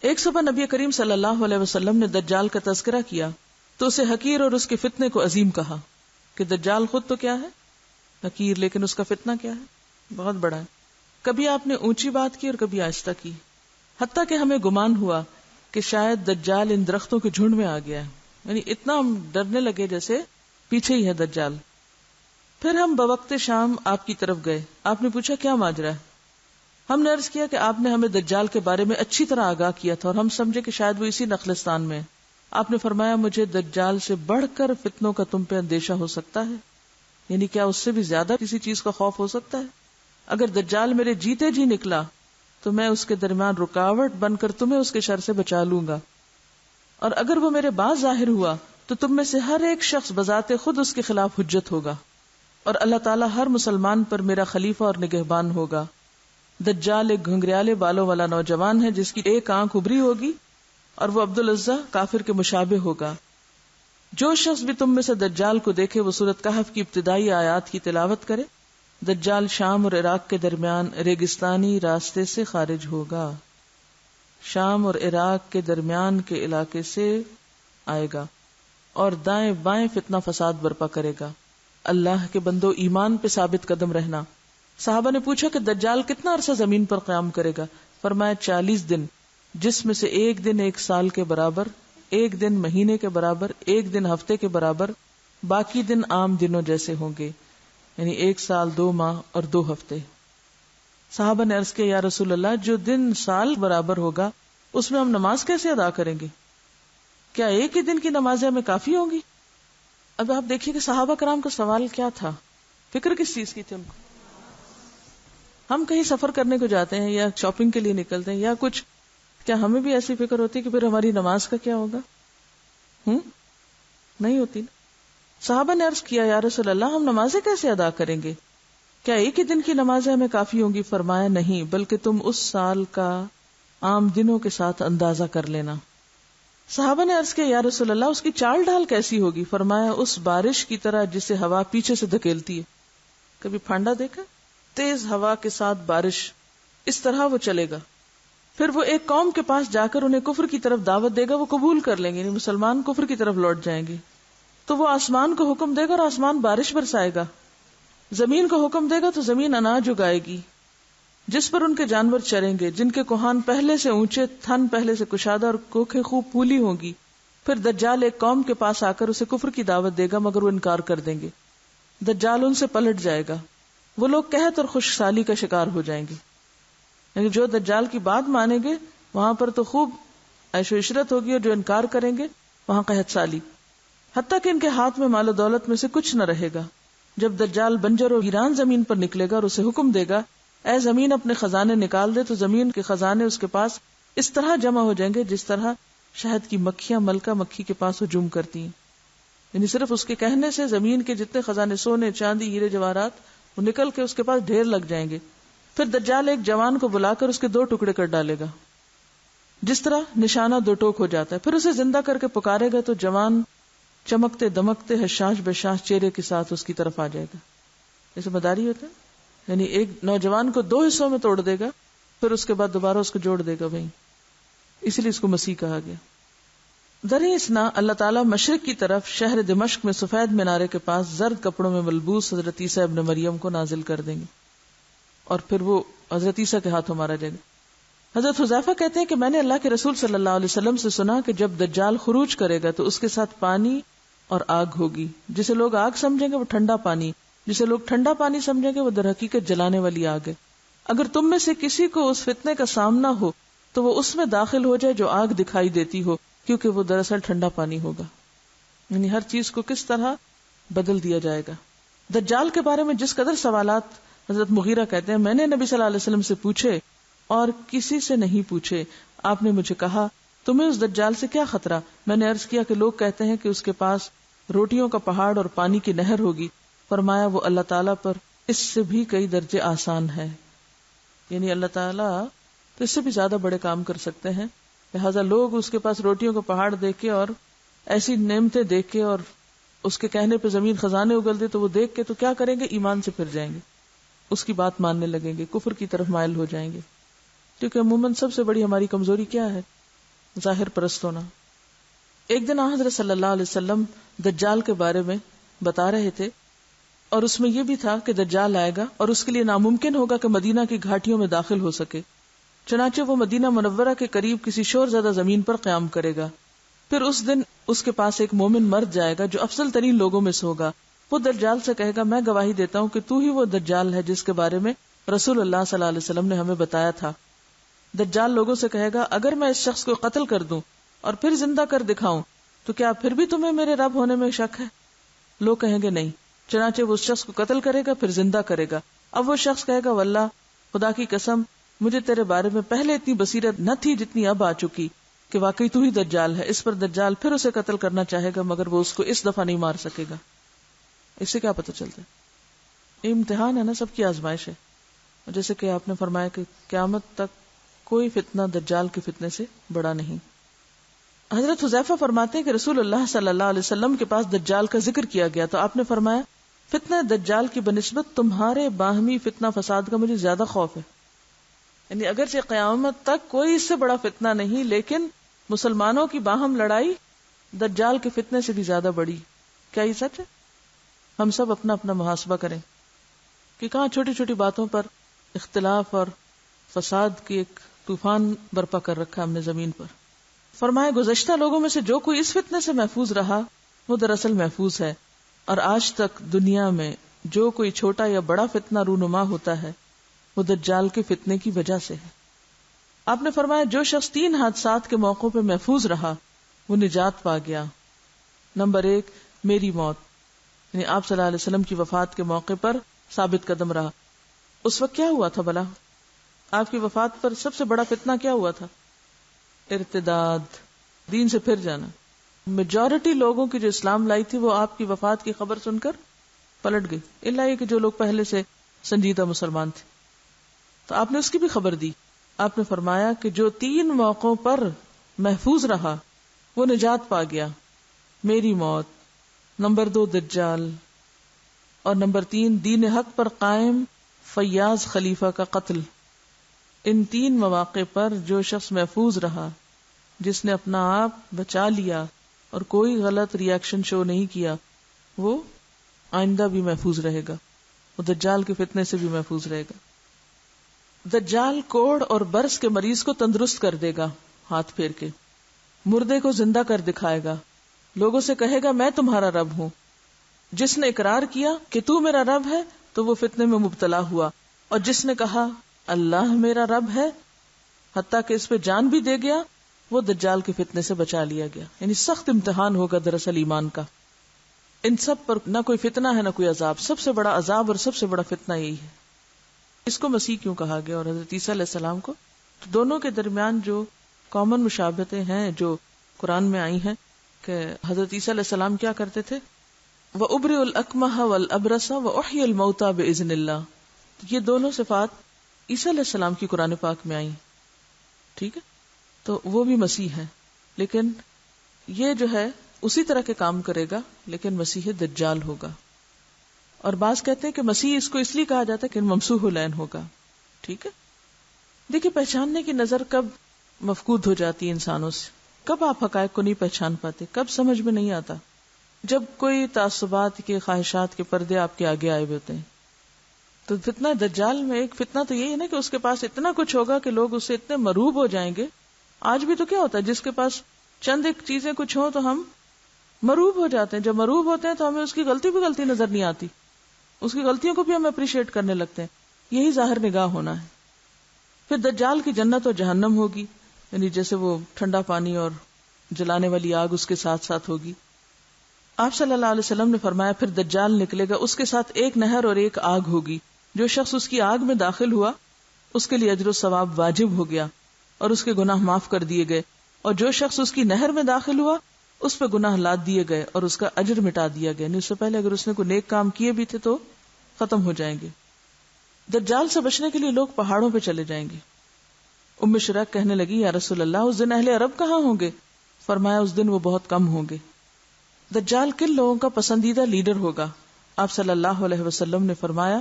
ایک صبح نبی کریم صلی اللہ علیہ وسلم نے دجال کا تذکرہ کیا تو اسے حقیر اور اس کے فتنے کو عظیم کہا کہ دجال خود تو کیا ہے حقیر، لیکن اس کا فتنہ کیا ہے بہت بڑا ہے۔ کبھی آپ نے اونچی بات کی اور کبھی آہستہ کی، حتیٰ کہ ہمیں گمان ہوا کہ شاید دجال ان درختوں کے جھنڈ میں آ گیا ہے، یعنی اتنا ہم ڈرنے لگے جیسے پیچھے ہی ہے دجال۔ پھر ہم بوقت شام آپ کی طرف گئے، آپ نے پوچھا کیا ماجرا ہے؟ ہم نے عرض کیا کہ آپ نے ہمیں دجال کے بارے میں اچھی طرح آگاہ کیا تھا اور ہم سمجھے کہ شاید وہ اسی نخلستان میں ہے۔ آپ نے فرمایا مجھے دجال سے بڑھ کر فتنوں کا تم پہ اندیشہ ہو سکتا ہے، یعنی کیا اس سے بھی زیادہ کسی چیز کا خوف ہو سکتا ہے؟ اگر دجال میرے جیتے جی نکلا تو میں اس کے درمیان رکاوٹ بن کر تمہیں اس کے شر سے بچا لوں گا، اور اگر وہ میرے بعد ظاہر ہوا تو تم میں سے ہر ایک شخص بذات خود اس کے خلاف حجت ہوگا، اور اللہ تعالیٰ ہر مسلمان پر میرا خلیفہ اور نگہبان ہوگا۔ دجال ایک گھنگریالے بالوں والا نوجوان ہے جس کی ایک آنکھ ابری ہوگی اور وہ عبدالعزیٰ کافر کے مشابہ ہوگا۔ جو شخص بھی تم میں سے دجال کو دیکھے وہ سورۃ کہف کی ابتدائی آیات کی تلاوت کرے۔ دجال شام اور عراق کے درمیان ریگستانی راستے سے خارج ہوگا، شام اور عراق کے درمیان کے علاقے سے آئے گا اور دائیں بائیں فتنہ فساد برپا کرے گا۔ اللہ کے بندو ایمان پہ ثابت قدم رہنا۔ صحابہ نے پوچھا کہ دجال کتنا عرصہ زمین پر قیام کرے گا؟ فرمایا 40 دن، جس میں سے ایک دن 1 سال کے برابر، ایک دن مہینے کے برابر، ایک دن ہفتے کے برابر، باقی دن عام دنوں جیسے ہوں گے۔ یعنی 1 سال 2 ماہ اور 2 ہفتے. صحابہ نے عرض کیا یا رسول اللہ جو دن سال برابر ہوگا اس میں ہم نماز کیسے ادا کریں گے؟ کیا ایک ہی دن کی نمازیں ہمیں کافی ہوں گی؟ اب آپ دیکھیے کہ صحابہ کرام کا سوال کیا تھا، فکر کس چیز کی تھی ان کو؟ ہم کہیں سفر کرنے کو جاتے ہیں یا شاپنگ کے لیے نکلتے ہیں یا کچھ، کیا ہمیں بھی ایسی فکر ہوتی ہے کہ پھر ہماری نماز کا کیا ہوگا؟ نہیں ہوتی نا. صحابہ نے عرض کیا یا رسول اللہ ہم نمازیں کیسے ادا کریں گے؟ کیا ایک ہی دن کی نمازیں ہمیں کافی ہوں گی؟ فرمایا نہیں، بلکہ تم اس سال کا عام دنوں کے ساتھ اندازہ کر لینا. صحابہ نے عرض کیا یا رسول اللہ اس کی چال ڈھال کیسی ہوگی؟ فرمایا اس بارش کی طرح جسے ہوا پیچھے سے دھکیلتی ہے. کبھی پھانڈا دیکھا؟ تیز ہوا کے ساتھ بارش، اس طرح وہ چلے گا. پھر وہ ایک قوم کے پاس جا کر انہیں کفر کی طرف دعوت دے گا، وہ قبول کر لیں گے، یعنی مسلمان کفر کی طرف لوٹ جائیں گے. تو وہ آسمان کو حکم دے گا اور آسمان بارش برسائے گا، زمین کو حکم دے گا تو زمین اناج اگائے گی جس پر ان کے جانور چریں گے، جن کے کوہان پہلے سے اونچے، تھن پہلے سے کشادہ اور کوکھیں خوب پھولی ہوں گی. پھر دجال ایک قوم کے پاس آ کر اسے کفر کی دعوت دے گا مگر وہ انکار کر دیں گے. دجال ان سے پلٹ جائے گا، وہ لوگ قحط اور خشکسالی کا شکار ہو جائیں گے. یعنی جو دجال کی بات مانیں گے وہاں پر تو خوب عیش و عشرت ہوگی، اور جو انکار کریں گے وہاں قحط سالی، حتیٰ کہ ان کے ہاتھ میں مال و دولت میں سے کچھ نہ رہے گا. جب دجال بنجر اور ویران زمین پر نکلے گا اور اسے حکم دے گا اے زمین اپنے خزانے نکال دے، تو زمین کے خزانے اس کے پاس اس طرح جمع ہو جائیں گے جس طرح شہد کی مکھیاں ملکہ مکھی کے پاس ہجوم کرتی ہیں. یعنی صرف اس کے کہنے سے زمین کے جتنے خزانے، سونے چاندی ہیرے جواہرات، وہ نکل کے اس کے پاس ڈھیر لگ جائیں گے. پھر دجال ایک جوان کو بلا کر اس کے 2 ٹکڑے کر ڈالے گا، جس طرح نشانہ 2 ٹوک ہو جاتا ہے. پھر اسے زندہ کر کے پکارے گا تو جوان چمکتے دمکتے حشاش بشاش چہرے کے ساتھ اس کی طرف آ جائے گا. جیسے مداری ہوتا ہے، یعنی ایک نوجوان کو 2 حصوں میں توڑ دے گا، پھر اس کے بعد دوبارہ اس کو جوڑ دے گا. وہیں اسی لیے اس کو مسیح کہا گیا. دریں اسنا اللہ تعالیٰ مشرق کی طرف شہر دمشق میں سفید مینارے کے پاس زرد کپڑوں میں ملبوس حضرت عیسیٰ ابن مریم کو نازل کر دیں گے اور پھر وہ حضرت عیسیٰ کے ہاتھوں مارا جائے گا. حضرت حذیفہ کہتے ہیں کہ میں نے اللہ کے رسول صلی اللہ علیہ وسلم سے سنا کہ جب دجال خروج کرے گا تو اس کے ساتھ پانی اور آگ ہوگی. جسے لوگ آگ سمجھیں گے وہ ٹھنڈا پانی، جسے لوگ ٹھنڈا پانی سمجھیں گے وہ در حقیقت جلانے والی آگ ہے. اگر تم میں سے کسی کو اس فتنے کا سامنا ہو تو وہ اس میں داخل ہو جائے جو آگ دکھائی دیتی ہو، کیونکہ وہ دراصل ٹھنڈا پانی ہوگا. یعنی ہر چیز کو کس طرح بدل دیا جائے گا. دجال کے بارے میں جس قدر سوالات حضرت مغیرہ کہتے ہیں میں نے نبی صلی اللہ علیہ وسلم سے پوچھے اور کسی سے نہیں پوچھے. آپ نے مجھے کہا تمہیں اس دجال سے کیا خطرہ؟ میں نے عرض کیا کہ لوگ کہتے ہیں کہ اس کے پاس روٹیوں کا پہاڑ اور پانی کی نہر ہوگی. فرمایا وہ اللہ تعالیٰ پر اس سے بھی کئی درجے آسان ہے. یعنی اللہ تعالیٰ تو اس سے بھی زیادہ بڑے کام کر سکتے ہیں، لہٰذا لوگ اس کے پاس روٹیوں کا پہاڑ دیکھ کے اور ایسی نعمتیں دیکھ کے اور اس کے کہنے پہ زمین خزانے اگل دے تو وہ دیکھ کے تو کیا کریں گے؟ ایمان سے پھر جائیں گے، اس کی بات ماننے لگیں گے، کفر کی طرف مائل ہو جائیں گے. کیونکہ عموماً سب سے بڑی ہماری کمزوری کیا ہے؟ ظاہر پرست ہونا. ایک دن حضرت صلی اللہ علیہ وسلم دجال کے بارے میں بتا رہے تھے اور اس میں یہ بھی تھا کہ دجال آئے گا اور اس کے لیے ناممکن ہوگا کہ مدینہ کی گھاٹیوں میں داخل ہو سکے، چنانچہ وہ مدینہ منورہ کے قریب کسی شور زدہ زمین پر قیام کرے گا. پھر اس دن اس کے پاس ایک مومن مرد جائے گا جو افضل ترین لوگوں میں سے ہوگا. وہ دجال سے کہے گا میں گواہی دیتا ہوں کہ تو ہی وہ دجال ہے جس کے بارے میں رسول اللہ صلی اللہ علیہ وسلم نے ہمیں بتایا تھا. دجال لوگوں سے کہے گا اگر میں اس شخص کو قتل کر دوں اور پھر زندہ کر دکھاؤں تو کیا پھر بھی تمہیں میرے رب ہونے میں شک ہے؟ لوگ کہیں گے نہیں. چنانچہ وہ اس شخص کو قتل کرے گا پھر زندہ کرے گا. اب وہ شخص کہے گا واللہ خدا کی قسم مجھے تیرے بارے میں پہلے اتنی بصیرت نہ تھی جتنی اب آ چکی کہ واقعی تو ہی دجال ہے. اس پر دجال پھر اسے قتل کرنا چاہے گا مگر وہ اس کو اس دفعہ نہیں مار سکے گا. اس سے کیا پتہ چلتا ہے؟ یہ امتحان ہے نا، سب کی آزمائش ہے. جیسے کہ آپ نے فرمایا کہ قیامت تک کوئی فتنہ دجال کے فتنے سے بڑا نہیں. حضرت حذیفہ فرماتے ہیں کہ رسول اللہ صلی اللہ علیہ وسلم کے پاس دجال کا ذکر کیا گیا تو آپ نے فرمایا فتنہ دجال کی بنسبت تمہارے باہمی فتنہ فساد کا مجھے زیادہ خوف ہے. یعنی اگرچہ قیامت تک کوئی اس سے بڑا فتنہ نہیں، لیکن مسلمانوں کی باہم لڑائی دجال کے فتنے سے بھی زیادہ بڑی. کیا یہ سچ ہے؟ ہم سب اپنا اپنا محاسبہ کریں کہ کہاں چھوٹی چھوٹی باتوں پر اختلاف اور فساد کی ایک طوفان برپا کر رکھا ہم نے زمین پر. فرمایا گزشتہ لوگوں میں سے جو کوئی اس فتنے سے محفوظ رہا وہ دراصل محفوظ ہے، اور آج تک دنیا میں جو کوئی چھوٹا یا بڑا فتنہ رونما ہوتا ہے وہ دجال کے فتنے کی وجہ سے ہے۔ آپ نے فرمایا جو شخص 3 حادثات کے موقعوں پہ محفوظ رہا وہ نجات پا گیا۔ نمبر 1 میری موت، یعنی آپ صلی اللہ علیہ وسلم کی وفات کے موقع پر ثابت قدم رہا۔ اس وقت کیا ہوا تھا بھلا؟ آپ کی وفات پر سب سے بڑا فتنہ کیا ہوا تھا؟ ارتداد، دین سے پھر جانا۔ میجورٹی لوگوں کی جو اسلام لائی تھی وہ آپ کی وفات کی خبر سن کر پلٹ گئی، الا یہ کہ جو لوگ پہلے سے سنجیدہ مسلمان تھے۔ تو آپ نے اس کی بھی خبر دی۔ آپ نے فرمایا کہ جو 3 موقعوں پر محفوظ رہا وہ نجات پا گیا۔ میری موت، نمبر 2 دجال، اور نمبر 3 دین حق پر قائم فیاض خلیفہ کا قتل۔ ان 3 مواقع پر جو شخص محفوظ رہا، جس نے اپنا آپ بچا لیا اور کوئی غلط ری ایکشن شو نہیں کیا، وہ آئندہ بھی محفوظ رہے گا، وہ دجال کے فتنے سے بھی محفوظ رہے گا۔ دجال کوڑ اور برس کے مریض کو تندرست کر دے گا ہاتھ پھیر کے، مردے کو زندہ کر دکھائے گا، لوگوں سے کہے گا میں تمہارا رب ہوں۔ جس نے اقرار کیا کہ تو میرا رب ہے تو وہ فتنے میں مبتلا ہوا، اور جس نے کہا اللہ میرا رب ہے حتیٰ کہ اس پہ جان بھی دے گیا، وہ دجال کے فتنے سے بچا لیا گیا۔ یعنی سخت امتحان ہوگا دراصل ایمان کا۔ ان سب پر نہ کوئی فتنہ ہے نہ کوئی عذاب، سب سے بڑا عذاب اور سب سے بڑا فتنہ یہی ہے۔ اس کو مسیح کیوں کہا گیا اور حضرت عیسیٰ علیہ السلام کو؟ دونوں کے درمیان جو کامن مشابہتیں ہیں جو قرآن میں آئی ہیں کہ حضرت عیسیٰ علیہ السلام کیا کرتے تھے، وَأُبْرِئُ الْأَكْمَحَ وَالْأَبْرَصَ وَأُحْيِي الْمَوْتَى بِإِذْنِ اللَّهِ، یہ دونوں صفات عیسیٰ علیہ السلام کی قرآن پاک میں آئی، ٹھیک ہے؟ تو وہ بھی مسیح ہے، لیکن یہ جو ہے اسی طرح کے کام کرے گا، لیکن مسیح دجال ہوگا۔ اور بعض کہتے ہیں کہ مسیح اس کو اس لیے کہا جاتا ہے کہ ممسوح العین ہوگا، ٹھیک ہے؟ دیکھیں پہچاننے کی نظر کب مفقود ہو جاتی ہے انسانوں سے، کب آپ حقائق کو نہیں پہچان پاتے، کب سمجھ میں نہیں آتا، جب کوئی تعصبات کے خواہشات کے پردے آپ کے آگے آئے ہوئے ہوتے ہیں۔ تو فتنہ دجال میں ایک فتنہ تو یہی ہے نا کہ اس کے پاس اتنا کچھ ہوگا کہ لوگ اس سے اتنے مرعوب ہو جائیں گے۔ آج بھی تو کیا ہوتا ہے، جس کے پاس چند ایک چیزیں کچھ ہوں تو ہم مرعوب ہو جاتے ہیں، جب مرعوب ہوتے ہیں تو ہمیں اس کی غلطی بھی غلطی نظر نہیں آتی، اس کی غلطیوں کو بھی ہم اپریشیٹ کرنے لگتے ہیں۔ یہی ظاہر نگاہ ہونا ہے۔ پھر دجال کی جنت اور جہنم ہوگی، یعنی جیسے وہ ٹھنڈا پانی اور جلانے والی آگ اس کے ساتھ ساتھ ہوگی۔ آپ صلی اللہ علیہ وسلم نے فرمایا پھر دجال نکلے گا، اس کے ساتھ ایک نہر اور ایک آگ ہوگی، جو شخص اس کی آگ میں داخل ہوا اس کے لیے اجر و ثواب واجب ہو گیا اور اس کے گناہ معاف کر دیے گئے، اور جو شخص اس کی نہر میں داخل ہوا اس پہ گناہ لاد دیے گئے اور اس کا اجر مٹا دیا گیا، یعنی اس سے پہلے اگر اس نے کوئی نیک کام کیے بھی تھے تو ختم ہو جائیں گے۔ دجال سے بچنے کے لیے لوگ پہاڑوں پہ چلے جائیں گے۔ ام شریک کہنے لگی یا رسول اللہ اس دن اہل عرب کہاں ہوں گے؟ فرمایا اس دن وہ بہت کم ہوں گے۔ دجال کن لوگوں کا پسندیدہ لیڈر ہوگا؟ آپ صلی اللہ علیہ وسلم نے فرمایا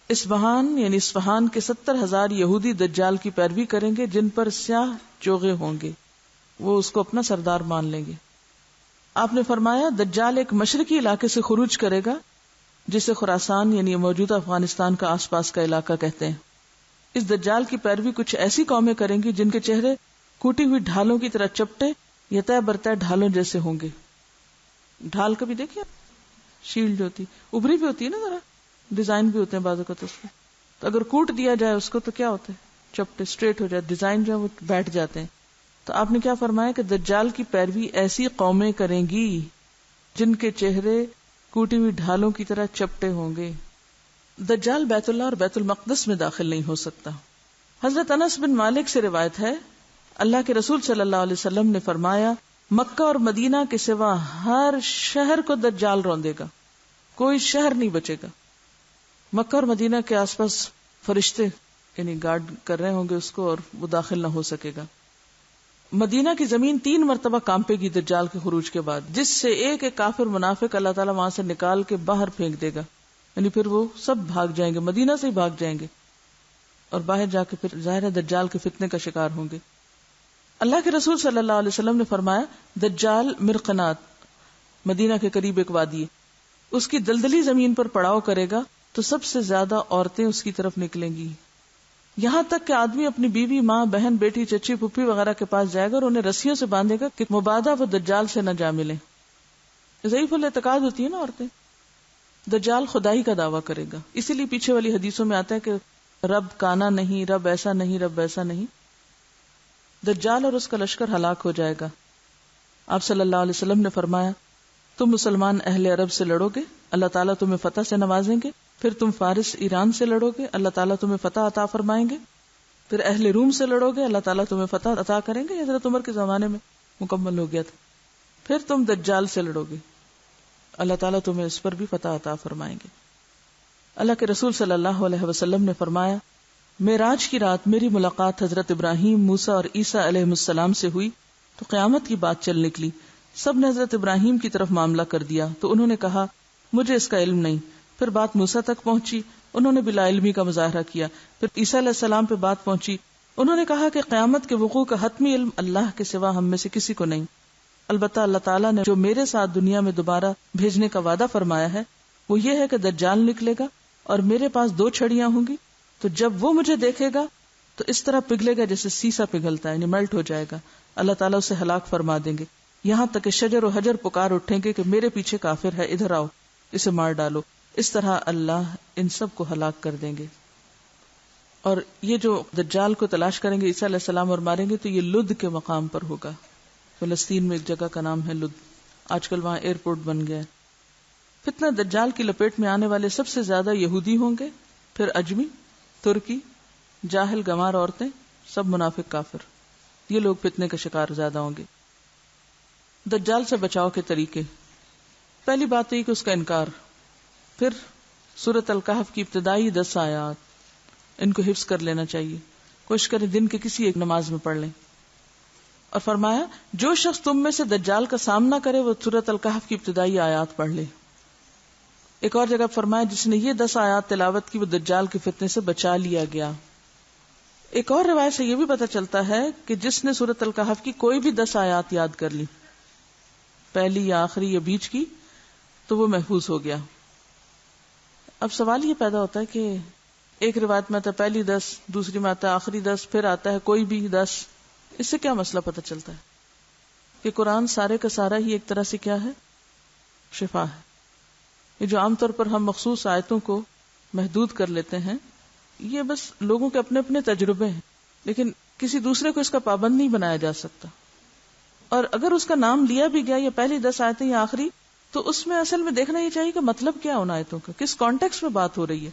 اصفہان یعنی اصفہان کے 70,000 یہودی دجال کی پیروی کریں گے جن پر سیاہ چوغے ہوں گے، وہ اس کو اپنا سردار مان لیں گے۔ آپ نے فرمایا دجال ایک مشرقی علاقے سے خروج کرے گا جسے خراسان یعنی موجودہ افغانستان کا آس پاس کا علاقہ کہتے ہیں۔ اس دجال کی پیروی کچھ ایسی قومیں کریں گی جن کے چہرے کوٹی ہوئی ڈھالوں کی طرح چپٹے یا طے برطے ڈھالوں جیسے ہوں گے۔ ڈھال کبھی دیکھیے، شیلڈ ہوتی، ابری بھی ہوتی ہے نا، ذرا ڈیزائن بھی ہوتے ہیں بعض اوقات اس میں، تو اگر کوٹ دیا جائے اس کو تو کیا ہوتے ہیں، چپٹے اسٹریٹ ہو جائے، ڈیزائن جو ہے وہ بیٹھ جاتے ہیں۔ تو آپ نے کیا فرمایا کہ دجال کی پیروی ایسی قومیں کریں گی جن کے چہرے کوٹی ہوئی ڈھالوں کی طرح چپٹے ہوں گے۔ دجال بیت اللہ اور بیت المقدس میں داخل نہیں ہو سکتا۔ حضرت انس بن مالک سے روایت ہے اللہ کے رسول صلی اللہ علیہ وسلم نے فرمایا مکہ اور مدینہ کے سوا ہر شہر کو دجال روندے گا، کوئی شہر نہیں بچے گا۔ مکہ اور مدینہ کے آس پاس فرشتے یعنی گارڈ کر رہے ہوں گے اس کو اور وہ داخل نہ ہو سکے گا۔ مدینہ کی زمین 3 مرتبہ کانپے گی دجال کے خروج کے بعد، جس سے ایک ایک کافر منافق اللہ تعالیٰ وہاں سے نکال کے باہر پھینک دے گا، یعنی پھر وہ سب بھاگ جائیں گے، مدینہ سے ہی بھاگ جائیں گے اور باہر جا کے پھر ظاہر دجال کے فتنے کا شکار ہوں گے۔ اللہ کے رسول صلی اللہ علیہ وسلم نے فرمایا دجال مرقنات مدینہ کے قریب ایک وادی ہے، اس کی دلدلی زمین پر پڑاؤ کرے گا تو سب سے زیادہ عورتیں اس کی طرف نکلیں گی، یہاں تک کہ آدمی اپنی بیوی، ماں، بہن، بیٹی، چچی، پھپھی وغیرہ کے پاس جائے گا اور انہیں رسیوں سے باندھے گا کہ مبادہ وہ دجال سے نہ جا ملے۔ ضعیف الاعتقاد ہوتی ہے نا عورتیں، دجال خدائی کا دعویٰ کرے گا. اسی لیے پیچھے والی حدیثوں میں آتا ہے کہ رب کانا نہیں، رب ایسا نہیں، رب ایسا نہیں. دجال اور اس کا لشکر ہلاک ہو جائے گا. آپ صلی اللہ علیہ وسلم نے فرمایا تم مسلمان اہل عرب سے لڑو گے، اللہ تعالیٰ تمہیں فتح سے نوازیں گے. پھر تم فارس ایران سے لڑو گے، اللہ تعالیٰ تمہیں فتح عطا فرمائیں گے. پھر اہل روم سے لڑو گے، اللہ تعالیٰ تمہیں فتح عطا کریں گے. حضرت عمر کے زمانے میں مکمل ہو گیا تھا. پھر تم دجال سے لڑو گے، اللہ تعالیٰ تمہیں اس پر بھی فتح عطا فرمائیں گے. اللہ کے رسول صلی اللہ علیہ وسلم نے فرمایا معراج کی رات میری ملاقات حضرت ابراہیم، موسیٰ اور عیسیٰ علیہ السلام سے ہوئی تو قیامت کی بات چل نکلی. سب نے حضرت ابراہیم کی طرف معاملہ کر دیا تو انہوں نے کہا مجھے اس کا علم نہیں. پھر بات موسیٰ تک پہنچی، انہوں نے بلا علمی کا مظاہرہ کیا. پھر عیسیٰ علیہ السلام پہ بات پہنچی، انہوں نے کہا کہ قیامت کے وقوع کا حتمی علم اللہ کے سوا ہم میں سے کسی کو نہیں. البتہ اللہ تعالیٰ نے جو میرے ساتھ دنیا میں دوبارہ بھیجنے کا وعدہ فرمایا ہے وہ یہ ہے کہ دجال نکلے گا اور میرے پاس 2 چھڑیاں ہوں گی. تو جب وہ مجھے دیکھے گا تو اس طرح پگھلے گا جیسے سیسا پگھلتا ہے، یعنی میلٹ ہو جائے گا. اللہ تعالیٰ اسے ہلاک فرما دیں گے، یہاں تک کہ شجر و حجر پکار اٹھیں گے کہ میرے پیچھے کافر ہے، ادھر آؤ، اسے مار ڈالو. اس طرح اللہ ان سب کو ہلاک کر دیں گے. اور یہ جو دجال کو تلاش کریں گے عیسیٰ علیہ السلام اور ماریں گے تو یہ لد کے مقام پر ہوگا. فلسطین میں ایک جگہ کا نام ہے لد، آج کل وہاں ایئرپورٹ بن گیا ہے. فتنہ دجال کی لپیٹ میں آنے والے سب سے زیادہ یہودی ہوں گے، پھر اجمی، ترکی، جاہل گمار عورتیں، سب منافق کافر. یہ لوگ فتنے کا شکار زیادہ ہوں گے. دجال سے بچاؤ کے طریقے. پہلی بات یہ کہ اس کا انکار. پھر سورۃ الکہف کی ابتدائی 10 آیات ان کو حفظ کر لینا چاہیے. کوشش کریں دن کے کسی ایک نماز میں پڑھ لیں. اور فرمایا جو شخص تم میں سے دجال کا سامنا کرے وہ سورۃ الکہف کی ابتدائی آیات پڑھ لے. ایک اور جگہ فرمایا جس نے یہ 10 آیات تلاوت کی وہ دجال کے فتنے سے بچا لیا گیا. ایک اور روایت سے یہ بھی پتہ چلتا ہے کہ جس نے سورۃ الکہف کی کوئی بھی 10 آیات یاد کر لی، پہلی یا آخری یا بیچ کی، تو وہ محفوظ ہو گیا. اب سوال یہ پیدا ہوتا ہے کہ ایک روایت میں آتا ہے پہلی 10، دوسری میں آتا ہے آخری 10، پھر آتا ہے کوئی بھی 10. اس سے کیا مسئلہ پتہ چلتا ہے؟ کہ قرآن سارے کا سارا ہی ایک طرح سے کیا ہے؟ شفا ہے. یہ جو عام طور پر ہم مخصوص آیتوں کو محدود کر لیتے ہیں یہ بس لوگوں کے اپنے اپنے تجربے ہیں، لیکن کسی دوسرے کو اس کا پابند نہیں بنایا جا سکتا. اور اگر اس کا نام لیا بھی گیا یا پہلی 10 آیتیں یا آخری، تو اس میں اصل میں دیکھنا یہ چاہیے کہ مطلب کیا ان آیتوں کا، کس کانٹیکس میں بات ہو رہی ہے.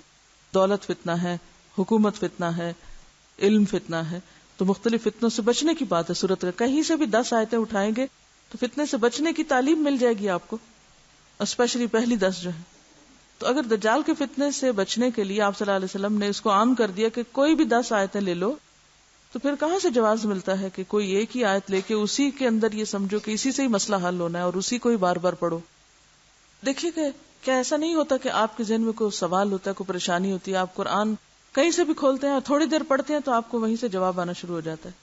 دولت فتنہ ہے، حکومت فتنہ ہے، علم فتنہ ہے، تو مختلف فتنوں سے بچنے کی بات ہے. سورت کا کہیں سے بھی 10 آیتیں اٹھائیں گے تو فتنے سے بچنے کی تعلیم مل جائے گی آپ کو، اسپیشلی پہلی 10 جو ہے. تو اگر دجال کے فتنے سے بچنے کے لیے آپ صلی اللہ علیہ وسلم نے اس کو عام کر دیا کہ کوئی بھی 10 آیتیں لے لو، تو پھر کہاں سے جواز ملتا ہے کہ کوئی ایک ہی آیت لے کے اسی کے اندر یہ سمجھو کہ اسی سے ہی مسئلہ حل ہونا ہے اور اسی کو ہی بار بار پڑھو. دیکھیے کہ کیا ایسا نہیں ہوتا کہ آپ کے ذہن میں کوئی سوال ہوتا ہے، کوئی پریشانی ہوتی ہے، آپ قرآن کہیں سے بھی کھولتے ہیں اور تھوڑی دیر پڑھتے ہیں تو آپ کو وہیں سے جواب آنا شروع ہو جاتا ہے.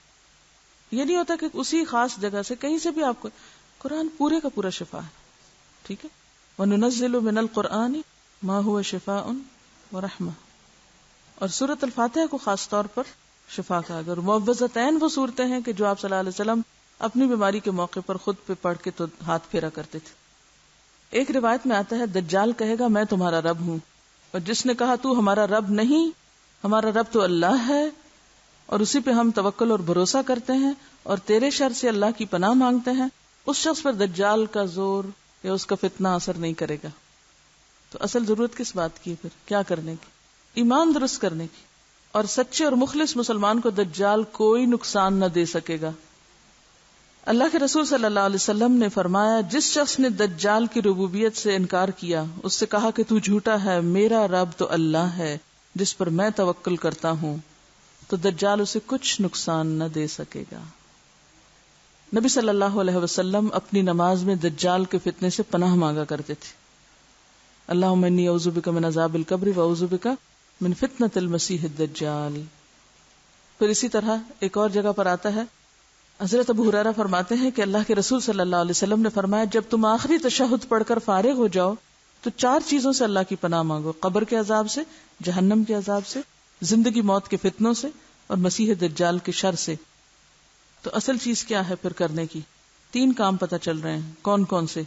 یہ نہیں ہوتا کہ اسی خاص جگہ سے کہیں سے بھی آپ کو، قرآن پورے کا پورا شفا ہے. ٹھیک ہے، وَنُنَزِّلُ مِنَ الْقُرْآنِ مَا هُوَ شِفَاءٌ وَرَحْمَةٌ. اور سورۃ الفاتحہ کو خاص طور پر شفا کا. اگر معوذتین وہ صورتیں ہیں کہ جو آپ صلی اللہ علیہ وسلم اپنی بیماری کے موقع پر خود پہ پڑھ کے تو ہاتھ پھیرا کرتے تھے. ایک روایت میں آتا ہے دجال کہے گا میں تمہارا رب ہوں، اور جس نے کہا تو ہمارا رب نہیں، ہمارا رب تو اللہ ہے اور اسی پہ ہم توکل اور بھروسہ کرتے ہیں اور تیرے شر سے اللہ کی پناہ مانگتے ہیں، اس شخص پر دجال کا زور یا اس کا فتنہ اثر نہیں کرے گا. تو اصل ضرورت کس بات کی ہے پھر؟ کیا کرنے کی؟ ایمان درست کرنے کی. اور سچے اور مخلص مسلمان کو دجال کوئی نقصان نہ دے سکے گا. اللہ کے رسول صلی اللہ علیہ وسلم نے فرمایا جس شخص نے دجال کی ربوبیت سے انکار کیا، اس سے کہا کہ تو جھوٹا ہے، میرا رب تو اللہ ہے جس پر میں توکل کرتا ہوں، تو دجال اسے کچھ نقصان نہ دے سکے گا. نبی صلی اللہ علیہ وسلم اپنی نماز میں دجال کے فتنے سے پناہ مانگا کرتے تھے. اللہم انی اعوذ بک من عذاب القبر واعوذ بک من فتنۃ المسیح الدجال. پھر اسی طرح ایک اور جگہ پر آتا ہے، حضرت ابو ہریرہ فرماتے ہیں کہ اللہ کے رسول صلی اللہ علیہ وسلم نے فرمایا جب تم آخری تشہد پڑھ کر فارغ ہو جاؤ تو 4 چیزوں سے اللہ کی پناہ مانگو: قبر کے عذاب سے، جہنم کے عذاب سے، زندگی موت کے فتنوں سے، اور مسیح دجال کے شر سے. تو اصل چیز کیا ہے پھر کرنے کی؟ 3 کام پتہ چل رہے ہیں. کون کون سے؟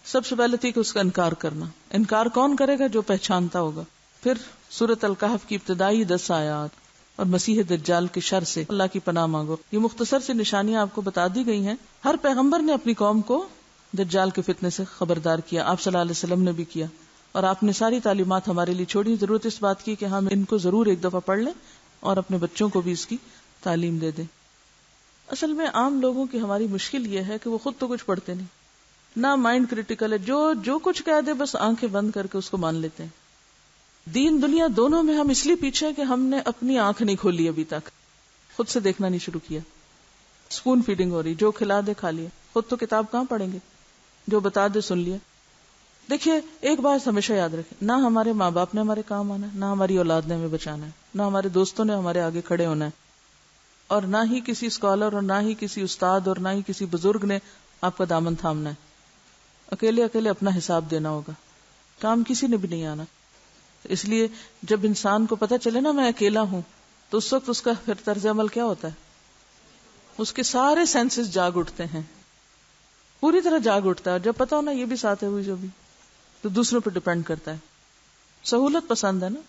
سب سے پہلے تھی کہ اس کا انکار کرنا. انکار کون کرے گا؟ جو پہچانتا ہوگا. پھر سورۃ الکہف کی ابتدائی 10 آیات اور مسیح دجال کے شر سے اللہ کی پناہ مانگو. یہ مختصر سی نشانیاں آپ کو بتا دی گئی ہیں. ہر پیغمبر نے اپنی قوم کو دجال کے فتنے سے خبردار کیا. آپ صلی اللہ علیہ وسلم نے بھی کیا، اور آپ نے ساری تعلیمات ہمارے لیے چھوڑی. ضرورت اس بات کی کہ ہم ان کو ضرور ایک دفعہ پڑھ لیں اور اپنے بچوں کو بھی اس کی تعلیم دے دیں. اصل میں عام لوگوں کی ہماری مشکل یہ ہے کہ وہ خود تو کچھ پڑھتے نہیں، نہ مائنڈ کریٹیکل ہے، جو کچھ کہہ دے بس آنکھیں بند کر کے اس کو مان لیتے ہیں. دین دنیا دونوں میں ہم اس لیے پیچھے ہیں کہ ہم نے اپنی آنکھ نہیں کھولی ابھی تک، خود سے دیکھنا نہیں شروع کیا. اسپون فیڈنگ ہو رہی، جو کھلا دے کھا لیا. خود تو کتاب کہاں پڑھیں گے، جو بتا دے سن لیا. دیکھیے ایک بات ہمیشہ یاد رکھیں، نہ ہمارے ماں باپ نے ہمارے کام آنا ہے، نہ ہماری اولاد نے ہمیں بچانا ہے، نہ ہمارے دوستوں نے ہمارے آگے کھڑے ہونا ہے، اور نہ ہی کسی اسکالر اور نہ ہی کسی استاد اور نہ ہی کسی بزرگ نے آپ کا دامن تھامنا ہے. اکیلے اپنا حساب دینا ہوگا. کام کسی نے بھی نہیں آنا. اس لیے جب انسان کو پتہ چلے نا میں اکیلا ہوں، تو اس وقت اس کا پھر طرز عمل کیا ہوتا ہے؟ اس کے سارے سینسز جاگ اٹھتے ہیں، پوری طرح جاگ اٹھتا ہے. جب پتہ ہونا یہ بھی ساتھ ہے، ہوئی جو بھی، تو دوسروں پہ ڈیپینڈ کرتا ہے. سہولت پسند ہے نا.